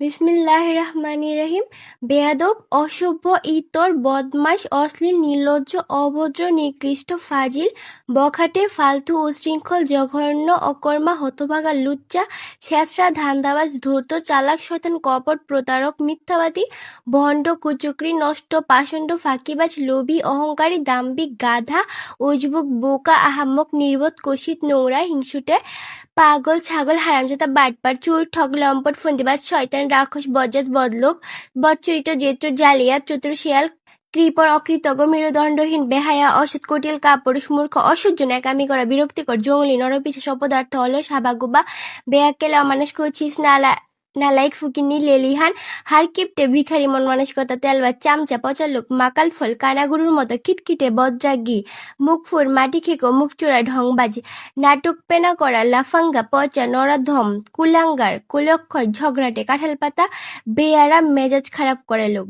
বিসমিল্লাহির রহমানির রহিম। বেয়াদব, অসভ্য, ইতর, বদমাশ, অশ্লীল, নির্লজ্জ, অভদ্র, নিকৃষ্ট, ফাজিল, বখাটে, ফালতু, উচ্ছৃঙ্খল, জঘন্য, অকর্মা, হতভাগা, লুচ্চা, ছেঁচড়া, ধান্দাবাজ, ধূর্ত, চালাক, শয়তান, কপট, প্রতারক, মিথ্যাবাদী, ভণ্ড, কুচক্রী, নষ্ট, পাষণ্ড, ফাঁকিবাজ, লোভী, অহংকারী, দাম্ভিক, গাধা, উজবুক, বোকা, আহাম্মক, নির্বোধ, কুৎসিত, নোংরা, হিংসুটে, পাগল, ছাগল, হারামজাদা, বাটপার, চোর, ঠক, লম্পট, ফন্দিবাজ, শয়তান, রাক্ষস, বজ্জাত, বদলোক, বদচরিত্র, জেত্র, জালিয়াত, চতুর, শিয়াল, কৃপণ, অকৃতজ্ঞ, মেরুদণ্ডহীন, বেহায়া, অসৎ, কটিল, কাপুরুষ, মূর্খ, অসহ্য, ন্যাকামি করা, বিরক্তিকর, জঙ্গলি, নরপিশাচ, অপদার্থ, অলস, হাবাগোবা, বেয়াক্কেল, অমানুষ, কুৎসিত, নালায়েক, ফকিন্নি, লেলিহান, হাড়কিপ্টে, ভিখারি মন মানসিকতা, তেলবাজ, চামচা, পচা লোক, মাকাল ফল, কানাগরুর মতো খিটখিটে, বদরাগী, মুখফুর, মাটি খেকো, মুখচোরা, ঢংবাজ, নাটক পেনা করা, লাফাঙ্গা, পচা, নরাধম, কুলাঙ্গার, কুলক্ষয়, ঝগড়াটে, কাঁঠাল পাতা, বেয়ারা, মেজাজ খারাপ করে লোক।